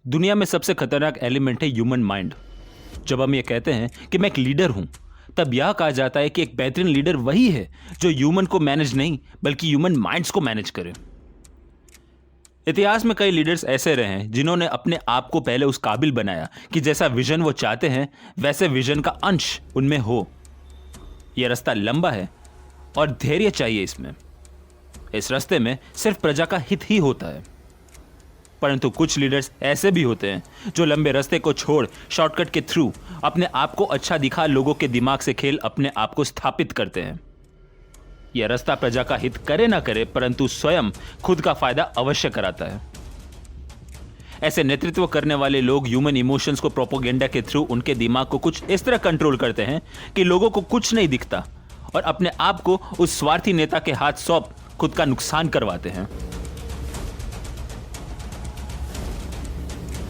दुनिया में सबसे खतरनाक एलिमेंट है ह्यूमन माइंड। जब हम ये कहते हैं कि मैं एक लीडर हूं, तब यह कहा जाता है कि एक बेहतरीन लीडर वही है जो ह्यूमन को मैनेज नहीं बल्कि ह्यूमन माइंड्स को मैनेज करे। इतिहास में कई लीडर्स ऐसे रहे हैं जिन्होंने अपने आप को पहले उस काबिल बनाया कि जैसा विजन वो चाहते हैं वैसे विजन का अंश उनमें हो। यह रास्ता लंबा है और धैर्य चाहिए इसमें। इस रास्ते में सिर्फ प्रजा का हित ही होता है। परंतु कुछ लीडर्स ऐसे भी होते हैं जो लंबे रास्ते को छोड़ शॉर्टकट के थ्रू अपने आप को अच्छा दिखा लोगों के दिमाग से खेल अपने आप को स्थापित करते हैं। यह रास्ता प्रजा का हित करे ना करे परंतु स्वयं खुद का फायदा अवश्य कराता है। ऐसे नेतृत्व करने वाले लोग ह्यूमन इमोशंस को प्रोपोगेंडा के थ्रू उनके दिमाग को कुछ इस तरह कंट्रोल करते हैं कि लोगों को कुछ नहीं दिखता और अपने आप को उस स्वार्थी नेता के हाथ सौंप खुद का नुकसान करवाते हैं।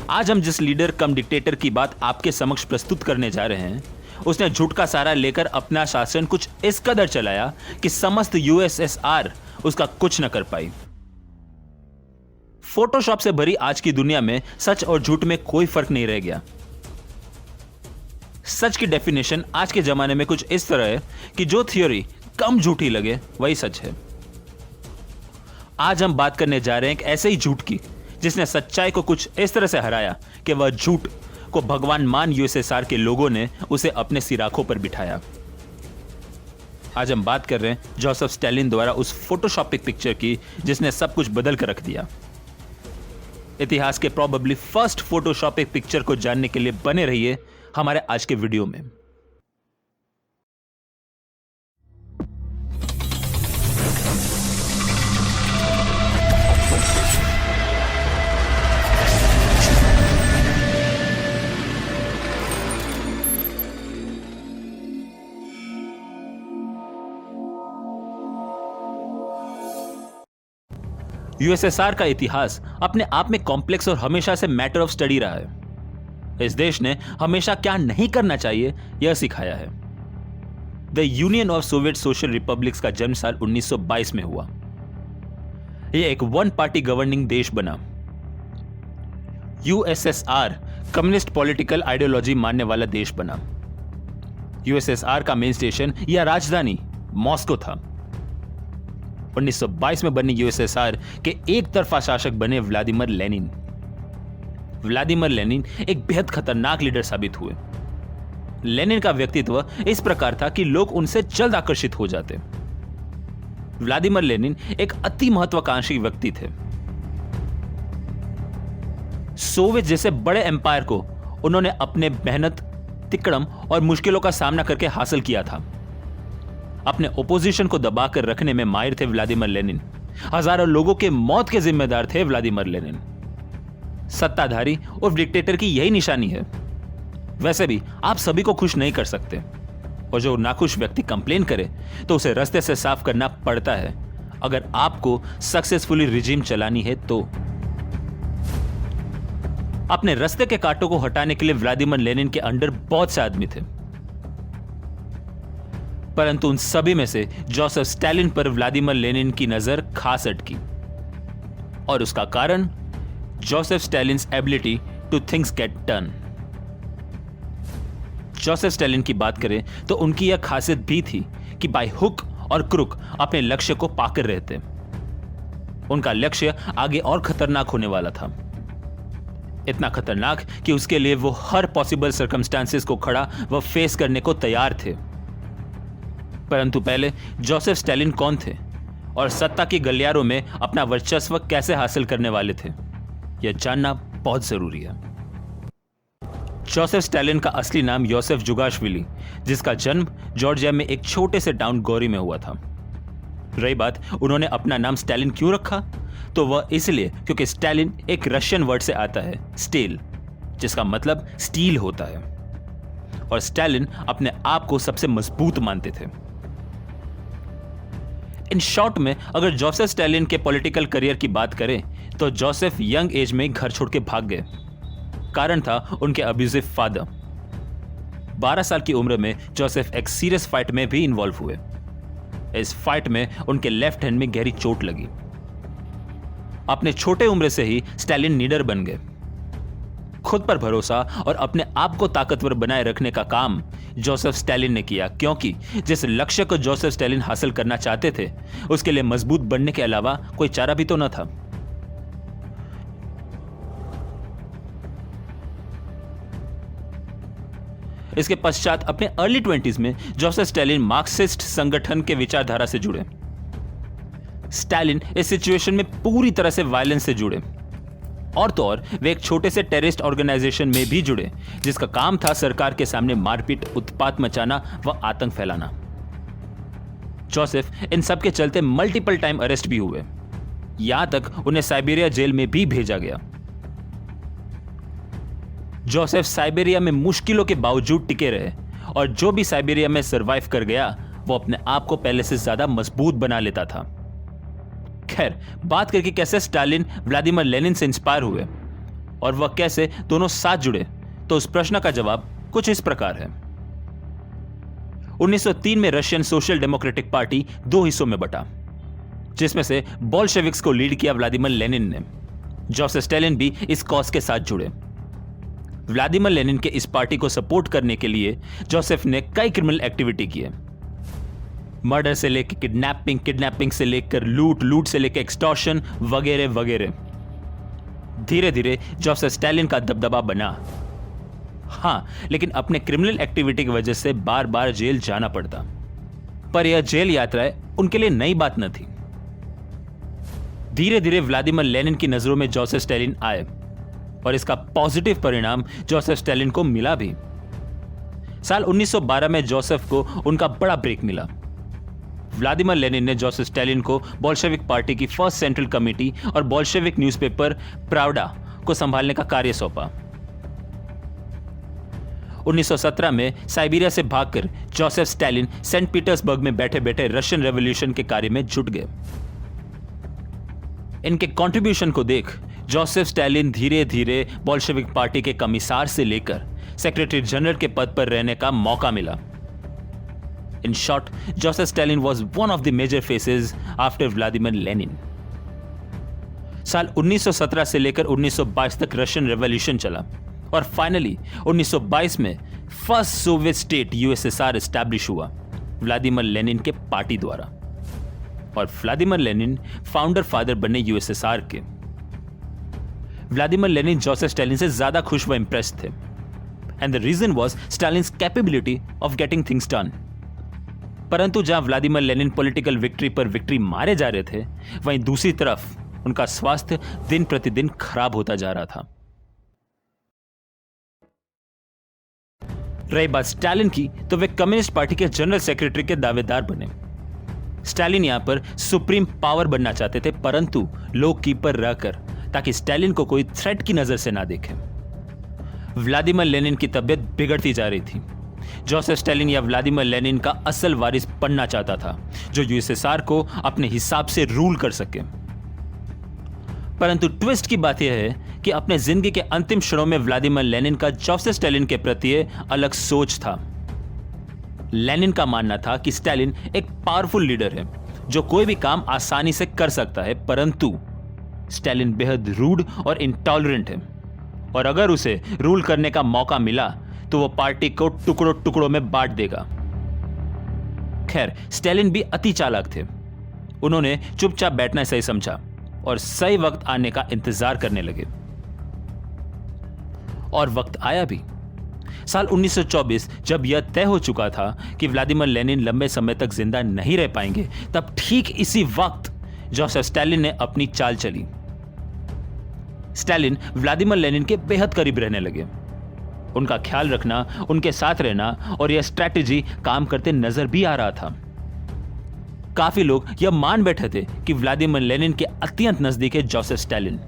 आज हम जिस लीडर कम डिक्टेटर की बात आपके समक्ष प्रस्तुत करने जा रहे हैं, उसने झूठ का सहारा लेकर अपना शासन कुछ इस कदर चलाया कि समस्त यूएसएसआर उसका कुछ न कर पाई। फोटोशॉप से भरी आज की दुनिया में सच और झूठ में कोई फर्क नहीं रह गया। सच की डेफिनेशन आज के जमाने में कुछ इस तरह है कि जो थ्योरी कम झूठी लगे वही सच है। आज हम बात करने जा रहे हैं एक ऐसे ही झूठ की जिसने सच्चाई को कुछ इस तरह से हराया कि वह झूठ को भगवान मान यूएसएसआर के लोगों ने उसे अपने सिराखों पर बिठाया। आज हम बात कर रहे हैं जोसेफ स्टालिन द्वारा उस फोटोशॉपिक पिक्चर की जिसने सब कुछ बदल कर रख दिया। इतिहास के प्रोबेबली फर्स्ट फोटोशॉपिक पिक्चर को जानने के लिए बने रहिए हमारे आज के वीडियो में। यूएसएसआर का इतिहास अपने आप में कॉम्प्लेक्स और हमेशा से मैटर ऑफ स्टडी रहा है। इस देश ने हमेशा क्या नहीं करना चाहिए यह सिखाया है। The union of Soviet social republics का जन्म साल 1922 में हुआ। यह एक वन पार्टी गवर्निंग देश बना। यूएसएसआर कम्युनिस्ट पॉलिटिकल आइडियोलॉजी मानने वाला देश बना। यूएसएसआर का मेन स्टेशन या राजधानी मॉस्को था। 1922 में बनी यूएसएसआर के एक तरफा शासक बने व्लादिमीर लेनिन। व्लादिमीर लेनिन एक बेहद खतरनाक लीडर साबित हुए। लेनिन का व्यक्तित्व इस प्रकार था कि लोग उनसे जल्द आकर्षित हो जाते। व्लादिमीर लेनिन एक अति महत्वाकांक्षी व्यक्ति थे। सोवियत जैसे बड़े एम्पायर को उन्होंने अपने मेहनत, तिकड़म और मुश्किलों का सामना करके हासिल किया था। अपने ओपोजिशन को दबाकर रखने में माहिर थे व्लादिमीर लेनिन। हजारों लोगों के मौत के जिम्मेदार थे व्लादिमीर लेनिन। सत्ताधारी और डिक्टेटर की यही निशानी है। वैसे भी आप सभी को खुश नहीं कर सकते और जो नाखुश व्यक्ति कंप्लेन करे तो उसे रास्ते से साफ करना पड़ता है अगर आपको सक्सेसफुली रिजीम चलानी है तो। अपने रास्ते के कांटों को हटाने के लिए व्लादिमीर लेनिन के अंडर बहुत से आदमी थे, परंतु उन सभी में से जोसेफ स्टालिन पर व्लादिमीर लेनिन की नजर खास अटकी और उसका कारण Joseph Stalin's ability to things get done. Joseph Stalin की बात करें तो उनकी यह खासियत भी थी कि बाय हुक और क्रुक अपने लक्ष्य को पाकर रहते। उनका लक्ष्य आगे और खतरनाक होने वाला था। इतना खतरनाक कि उसके लिए वो हर पॉसिबल सर्कमस्टांसेस को खड़ा व फेस करने को तैयार थे। परंतु पहले जोसेफ स्टालिन कौन थे और सत्ता की गलियारों में अपना वर्चस्व कैसे हासिल करने वाले थे, यह जानना बहुत जरूरी है। जोसेफ स्टालिन का असली नाम योसेफ जुगाशविली, जिसका जन्म जॉर्जिया में एक छोटे से टाउन गोरी में हुआ था। रही बात उन्होंने अपना नाम स्टालिन क्यों रखा, तो वह इसलिए क्योंकि स्टालिन एक रशियन वर्ड से आता है स्टेल, जिसका मतलब स्टील होता है, और स्टालिन अपने आप को सबसे मजबूत मानते थे। इन शॉर्ट में अगर जोसेफ स्टालिन के पॉलिटिकल करियर की बात करें तो जोसेफ यंग एज में घर छोड़ के भाग गए। कारण था उनके अब्यूजिव फादर। 12 साल की उम्र में जोसेफ एक सीरियस फाइट में भी इन्वॉल्व हुए। इस फाइट में उनके लेफ्ट हैंड में गहरी चोट लगी। अपने छोटे उम्र से ही स्टालिन लीडर बन गए। खुद पर भरोसा और अपने आप को ताकतवर बनाए रखने का काम जोसेफ स्टालिन ने किया, क्योंकि जिस लक्ष्य को जोसेफ स्टालिन हासिल करना चाहते थे उसके लिए मजबूत बनने के अलावा कोई चारा भी तो न था। इसके पश्चात अपने अर्ली 20s में जोसेफ स्टालिन मार्क्सिस्ट संगठन के विचारधारा से जुड़े। स्टालिन इस सिचुएशन में पूरी तरह से वायलेंस से जुड़े, और तो और वे एक छोटे से टेररिस्ट ऑर्गेनाइजेशन में भी जुड़े जिसका काम था सरकार के सामने मारपीट, उत्पात मचाना व आतंक फैलाना। जोसेफ इन सब के चलते मल्टीपल टाइम अरेस्ट भी हुए, यहां तक उन्हें साइबेरिया जेल में भी भेजा गया। जोसेफ साइबेरिया में मुश्किलों के बावजूद टिके रहे, और जो भी साइबेरिया में सरवाइव कर गया वो अपने आप को पहले से ज्यादा मजबूत बना लेता था। खैर, बात करके कैसे स्टालिन व्लादिमीर लेनिन से इंस्पायर हुए और वह कैसे दोनों साथ जुड़े, तो उस प्रश्न का जवाब कुछ इस प्रकार है। 1903 में रशियन सोशल डेमोक्रेटिक पार्टी दो हिस्सों में बटा, जिसमें से बोल्शेविक्स को लीड किया व्लादिमीर लेनिन ने। जोसेफ स्टालिन भी इस कॉज के साथ जुड़े। व्लादिमीर लेनिन के इस पार्टी को सपोर्ट करने के लिए जोसेफ ने कई क्रिमिनल एक्टिविटी किए। मर्डर से लेकर किडनैपिंग, किडनैपिंग से लेकर लूट, लूट से लेकर एक्सटॉर्शन वगैरह वगैरह। धीरे धीरे जोसेफ स्टालिन का दबदबा बना। हां, लेकिन अपने क्रिमिनल एक्टिविटी की वजह से बार बार जेल जाना पड़ता। पर यह जेल यात्राएं उनके लिए नई बात न थी। धीरे धीरे व्लादिमीर लेनिन की नजरों में जोसेफ स्टालिन आए, और इसका पॉजिटिव परिणाम जोसेफ स्टालिन को मिला भी। साल 1912 में जोसेफ को उनका बड़ा ब्रेक मिला। व्लादिमीर लेनिन ने जोसेफ स्टालिन को बोल्शेविक पार्टी की फर्स्ट सेंट्रल कमेटी और बोल्शेविक न्यूज़पेपर प्रावडा को संभालने का कार्य सौंपा। 1917 में साइबेरिया से भागकर जोसेफ स्टालिन सेंट पीटर्सबर्ग में बैठे बैठे रशियन रेवोल्यूशन के कार्य में जुट गए। इनके कंट्रीब्यूशन को देख जोसेफ स्टालिन धीरे धीरे बोल्शेविक पार्टी के कमिसार से लेकर सेक्रेटरी जनरल के पद पर रहने का मौका मिला। In short, Joseph Stalin was one of the major faces after Vladimir Lenin. साल 1917 से लेकर 1922 तक रशियन रेवोल्यूशन चला, और फाइनली 1922 में first Soviet state USSR establish हुआ व्लादिमीर लेनिन के पार्टी द्वारा, और व्लादिमीर लेनिन फाउंडर फादर बने यूएसएसआर के। व्लादिमीर लेनिन जोसेफ स्टालिन से ज्यादा खुश व इंप्रेस थे, and the reason was Stalin's capability of getting things done. परंतु जहां व्लादिमीर लेनिन पॉलिटिकल विक्ट्री पर विक्ट्री मारे जा रहे थे, वहीं दूसरी तरफ उनका स्वास्थ्य दिन प्रतिदिन खराब होता जा रहा था। रही बात स्टालिन की, तो वे कम्युनिस्ट पार्टी के जनरल सेक्रेटरी के दावेदार बने। स्टालिन यहां पर सुप्रीम पावर बनना चाहते थे, परंतु लो कीपर रहकर, ताकि स्टालिन को कोई थ्रेट की नजर से ना देखे। व्लादिमीर लेनिन की तबीयत बिगड़ती जा रही थी। जोसेफ स्टालिन या व्लादिमीर लेनिन का असल वारिस बनना चाहता था, जो यूएसएसआर को अपने हिसाब से रूल कर सके। परंतु ट्विस्ट की बात यह है कि अपने जिंदगी के अंतिम क्षणों में व्लादिमीर लेनिन का जोसेफ स्टालिन के प्रति अलग सोच था। लेनिन का मानना था कि स्टालिन एक पावरफुल लीडर है जो कोई भी काम आसानी से कर सकता है, परंतु स्टालिन बेहद रूड और इंटॉलरेंट है, और अगर उसे रूल करने का मौका मिला तो वो पार्टी को टुकड़ों टुकड़ों में बांट देगा। खैर, स्टालिन भी अति चालाक थे। उन्होंने चुपचाप बैठना सही समझा और सही वक्त आने का इंतजार करने लगे, और वक्त आया भी। साल 1924 जब यह तय हो चुका था कि व्लादिमीर लेनिन लंबे समय तक जिंदा नहीं रह पाएंगे, तब ठीक इसी वक्त जोसेफ स्टालिन ने अपनी चाल चली। स्टालिन व्लादिमीर लेनिन के बेहद करीब रहने लगे। उनका ख्याल रखना, उनके साथ रहना और यह स्ट्रैटेजी काम करते नजर भी आ रहा था। काफी लोग यह मान बैठे थे कि व्लादिमीर लेनिन के अत्यंत नजदीक है जोसेफ स्टालिन।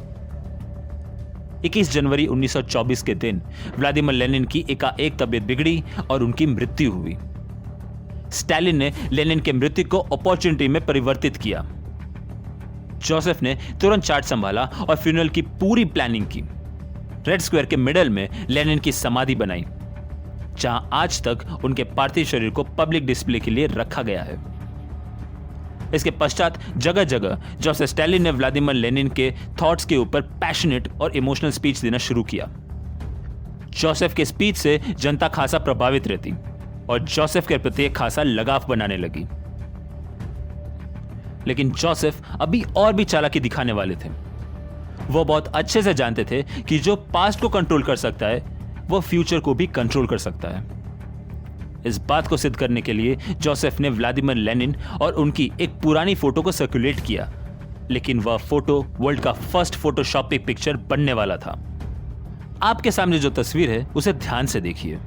21 जनवरी 1924 के दिन व्लादिमीर लेनिन की एकाएक तबीयत बिगड़ी और उनकी मृत्यु हुई। स्टालिन ने लेनिन के मृत्यु को अपॉर्चुनिटी में परिवर्तित किया। जोसेफ ने तुरंत चार्ज संभाला और फ्यूनरल की पूरी प्लानिंग की। रेड स्क्वायर के मिडल में लेनिन की समाधि बनाई, जहां आज तक उनके पार्थिव शरीर को पब्लिक डिस्प्ले के लिए रखा गया है। इसके पश्चात जगह जगह जोसेफ स्टालिन ने व्लादिमीर लेनिन के थॉट्स के ऊपर पैशनेट और इमोशनल स्पीच देना शुरू किया। जोसेफ के स्पीच से जनता खासा प्रभावित रहती और जोसेफ के प्रति खासा लगाव बनाने लगी। लेकिन जोसेफ अभी और भी चालाकी दिखाने वाले थे। वो बहुत अच्छे से जानते थे कि जो पास्ट को कंट्रोल कर सकता है वो फ्यूचर को भी कंट्रोल कर सकता है। इस बात को सिद्ध करने के लिए जोसेफ ने व्लादिमीर लेनिन और उनकी एक पुरानी फोटो को सर्कुलेट किया, लेकिन वह फोटो वर्ल्ड का फर्स्ट फोटोशॉपिक पिक्चर बनने वाला था। आपके सामने जो तस्वीर है उसे ध्यान से देखिए,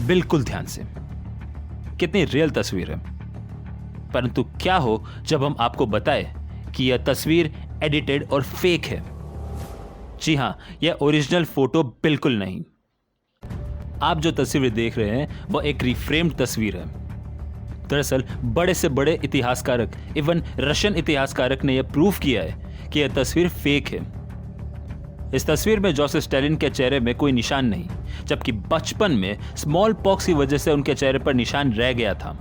बिल्कुल ध्यान से। कितनी रियल तस्वीर है। परंतु क्या हो जब हम आपको बताएं कि यह तस्वीर एडिटेड और फेक है। जी हां, यह ओरिजिनल फोटो बिल्कुल नहीं। आप जो तस्वीर देख रहे हैं वह एक रिफ्रेम्ड तस्वीर है। दरअसल बड़े से बड़े इतिहासकारक, इवन रशियन इतिहासकारक ने यह प्रूव किया है कि यह तस्वीर फेक है। इस तस्वीर में जोसेफ स्टालिन के चेहरे में कोई निशान नहीं, जबकि बचपन में स्मॉल पॉक्स की वजह से उनके चेहरे पर निशान रह गया था।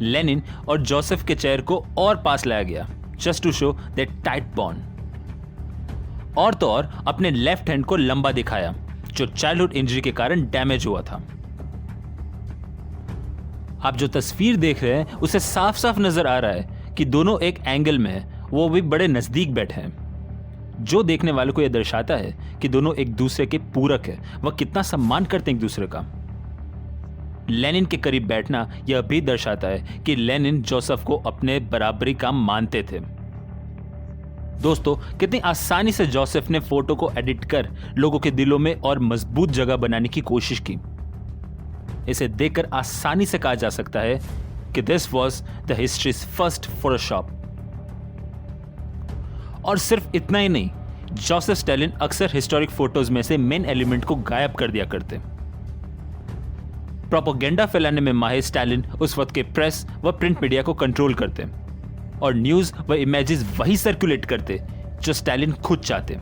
लेनिन और जोसेफ के चेहरे को और पास लाया गया, just to show that tight bond. और तो और अपने लेफ्ट हैंड को लंबा दिखाया, जो चाइल्डहुड इंजरी के कारण डैमेज हुआ था। आप जो तस्वीर देख रहे हैं उसे साफ साफ नजर आ रहा है कि दोनों एक एंगल में हैं, वो भी बड़े नजदीक बैठे हैं, जो देखने वालों को यह दर्शाता है कि दोनों एक दूसरे के पूरक है, वह कितना सम्मान करते हैं एक दूसरे का। लेनिन के करीब बैठना यह भी दर्शाता है कि लेनिन जोसेफ को अपने बराबरी का मानते थे। दोस्तों, कितनी आसानी से जोसेफ ने फोटो को एडिट कर लोगों के दिलों में और मजबूत जगह बनाने की कोशिश की। इसे देखकर आसानी से कहा जा सकता है कि this was the histories first Photoshop. और सिर्फ इतना ही नहीं, जोसेफ स्टालिन अक्सर हिस्टोरिक फोटोज में से मेन एलिमेंट को गायब कर दिया करते। प्रोपेगेंडा फैलाने में माहिर स्टालिन उस वक्त के प्रेस व प्रिंट मीडिया को कंट्रोल करते और न्यूज व इमेजेस वही सर्कुलेट करते जो स्टालिन खुद चाहते।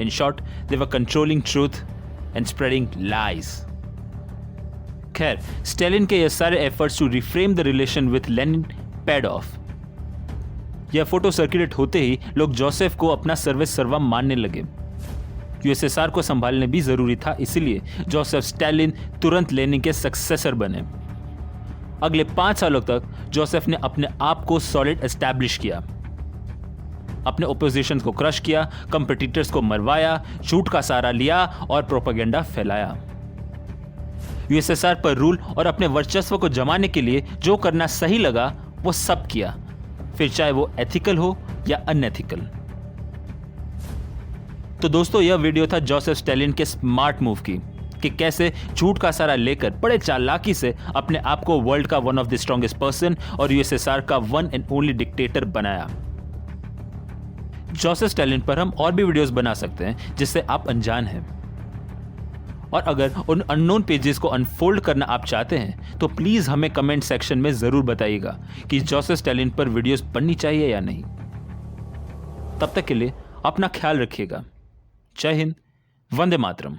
In short, they were controlling truth and spreading lies. खैर, स्टालिन के ये सारे efforts to reframe the relation with Lenin paid off. यह फोटो सर्कुलेट होते ही लोग जोसेफ को अपना सर्वे सर्वा मानने लगे। यूएसएसआर को संभालने भी जरूरी था, इसलिए जोसेफ स्टालिन तुरंत लेनिन के सक्सेसर बने। अगले 5 सालों तक जोसेफ ने अपने आप को सॉलिड एस्टैब्लिश किया, अपने ओपोजिशन को क्रश किया, कंपिटिटर्स को मरवाया, झूठ का सहारा लिया और प्रोपेगेंडा फैलाया। यूएसएसआर पर रूल और अपने वर्चस्व को जमाने के लिए जो करना सही लगा वो सब किया, फिर चाहे वो एथिकल हो या अनएथिकल। तो दोस्तों, यह वीडियो था जोसेफ स्टालिन के स्मार्ट मूव की, कि कैसे झूठ का सहारा लेकर बड़े चालाकी से अपने आप को वर्ल्ड का one of the strongest person और यूएसएसआर का वन एंड ओनली डिक्टेटर बनाया। जोसेफ स्टालिन पर हम और भी वीडियोस बना सकते हैं जिससे आप अनजान हैं। और अगर उन अननोन पेजेस को अनफोल्ड करना आप चाहते हैं तो प्लीज हमें कमेंट सेक्शन में जरूर बताइएगा कि जोसेफ स्टालिन पर वीडियोस बननी चाहिए या नहीं। तब तक के लिए अपना ख्याल रखिएगा। जय हिंद, वंदे मातरम।